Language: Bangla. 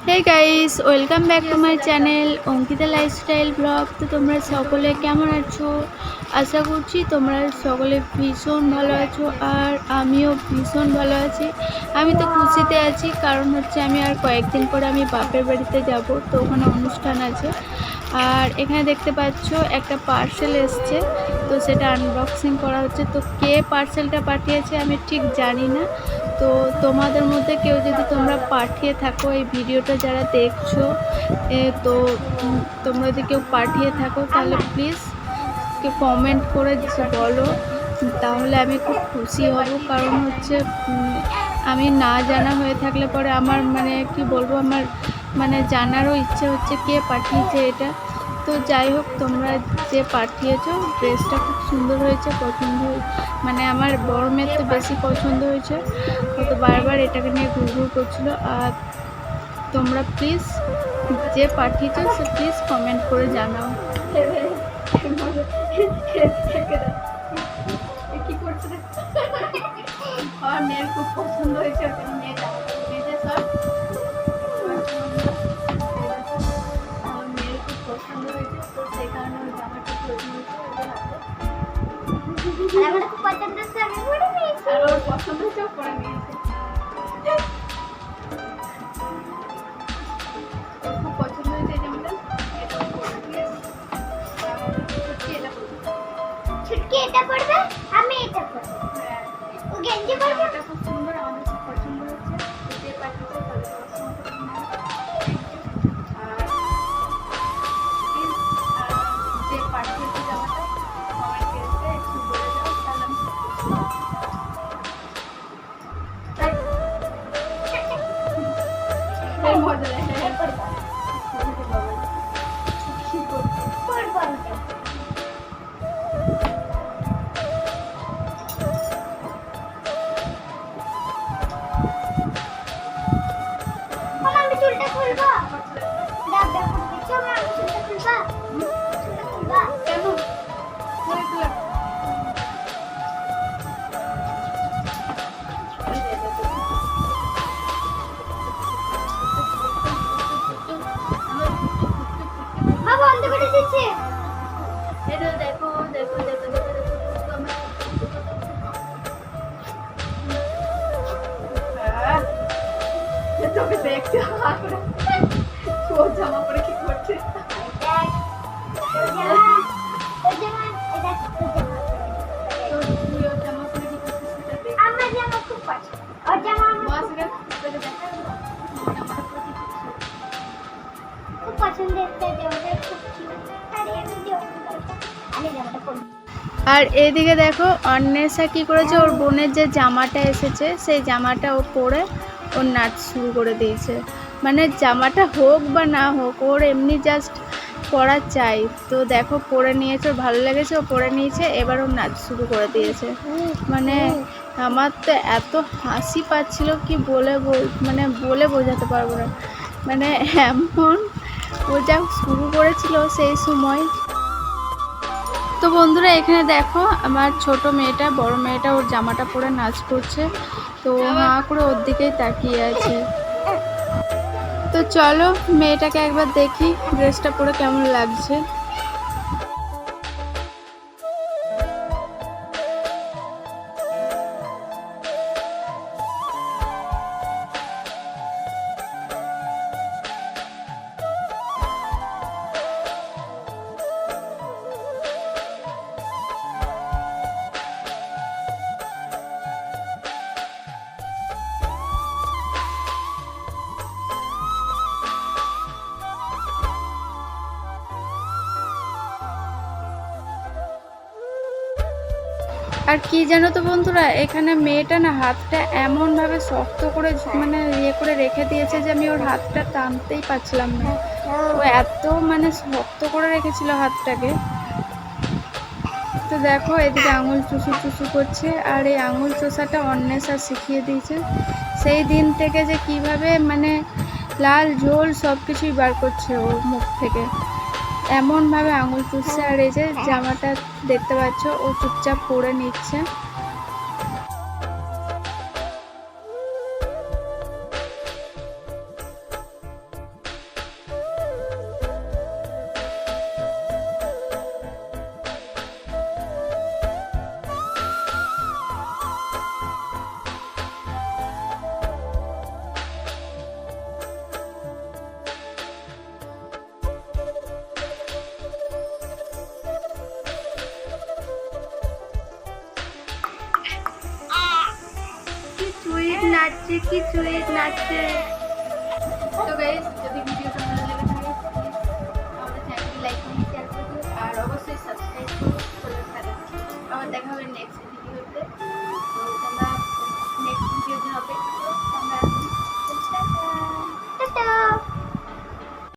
Hey guys, welcome back to my channel Ankita lifestyle blog. তো তোমরা সকলে কেমন আছো? আশা করছি তোমরা সকলে ভীষণ ভালো আছো, আর আমিও ভীষণ ভালো আছি। আমি তো খুশিতে আছি, কারণ হচ্ছে আমি আর কয়েকদিন পরে আমি বাপের বাড়িতে যাব, তো ওখানে অনুষ্ঠান আছে। আর এখানে দেখতে পাচ্ছ একটা পার্সেল এসছে, তো সেটা আনবক্সিং করা হচ্ছে। তো কে পার্সেলটা পাঠিয়েছে আমি ঠিক জানি না। তো তোমাদের মধ্যে কেউ যদি তোমরা পাঠিয়ে থাকো, এই ভিডিওটা যারা দেখছো, তো তোমরা যদি কেউ পাঠিয়ে থাকো তাহলে প্লিজ কেউ কমেন্ট করে বলো, তাহলে আমি খুব খুশি হব। কারণ হচ্ছে আমি না জানা হয়ে থাকলে পরে আমার কি বলবো, আমার জানারও ইচ্ছে হচ্ছে কে পাঠিয়েছে এটা। তো যাই হোক, তোমরা যে পাঠিয়েছো ড্রেসটা খুব সুন্দর হয়েছে, পছন্দ হয়েছে। আমার বড় মেয়ের তো বেশি পছন্দ হয়েছে, ও তো বারবার এটাকে নিয়ে ঘুরঘুর করছিল। আর তোমরা প্লিজ যে পাঠিয়েছো সে প্লিজ কমেন্ট করে জানাও। কি করছে? আমার মেয়ের খুব পছন্দ হয়েছে, মেয়েটা সব আমার মেয়ের খুব পছন্দ হয়েছে, তো সেই কারণে ওই জামাটা পছন্দ হয়েছে। আর ওর পছন্দ হয়েছে, ও পরে নিয়েছে। খুব পছন্দ হয়েছে এই জামাটা, এটা পরে নিয়েছে। ছুটকি এটা পড়বে, আমি এটা পড়বো। ও গেঞ্জি পরবে। জামাটা খুব সুন্দর, আমাদের খুব পছন্দ হয়েছে। যে পাঠিয়েছে তাদের অসংখ্য ধন্যবাদ। আর যে পাঠিয়েছে জামাটা কমেন্টে এসে একটু বলে দাও, তাহলে আমি মজা লাগে। আমি চুলটা খুলবো। দাও দাও দেখো, আমি চুলটা খুলবো। চুলটা খুলবো কেন? মা বন্ধ করে দিচ্ছে। দেখো দেখো দেখো দেখো দেখো তোকে দেখতে হবে, ও জামা পরে কি করছে। তুই ওর জামা পরে কি করছিস সেটা দেখ। আমার জামা খুব পছন্দ। ওর জামা আমার বস তোকে দেখা জামাটা পরে কি করছিস। খুব পছন্দের, জামাটা খুব সুন্দর। আরে আমি জামাটা পরবো। আর এইদিকে দেখো অন্বেষা কি করেছে, ওর বোনের যে জামাটা এসেছে সেই জামাটা ও পরে ওর নাচ শুরু করে দিয়েছে। জামাটা হোক বা না হোক, ওর এমনি জাস্ট পরা চাই। তো দেখো পরে নিয়েছে, ওর ভালো লেগেছে, ও পরে নিয়েছে, এবার ওর নাচ শুরু করে দিয়েছে। আমার তো এত হাসি পাচ্ছিল কি বলে বোঝাতে পারবো না। এমন ও যা শুরু করেছিল সেই সময়। তো বন্ধুরা, এখানে দেখো আমার ছোট মেয়েটা, বড় মেয়েটা ওর জামাটা পরে নাচ করছে, তো হাঁ করে ওর দিকেই তাকিয়ে আছে। তো চলো মেয়েটাকে একবার দেখি ড্রেসটা পরে কেমন লাগছে। আর কি জানো তো বন্ধুরা, এখানে মেয়েটা না হাতটা এমনভাবে শক্ত করে করে রেখে দিয়েছে যে আমি ওর হাতটা টানতেই পারছিলাম না। ও এত শক্ত করে রেখেছিল হাতটাকে। তো দেখো এদিকে আঙুল চুষু চুষু করছে, আর এই আঙুল চোষাটা অন্বেষা শিখিয়ে দিয়েছে। সেই দিন থেকে যে কিভাবে লাল ঝোল সব কিছুই বার করছে ওর মুখ থেকে, এমনভাবে আঙুল চুষছে। আর এই যে জামাটা দেখতে পাচ্ছ ও চুপচাপ পরে নিচ্ছে। নাচছে কি সুইট নাচছে। তো গাইস যদি ভিডিওটা ভালো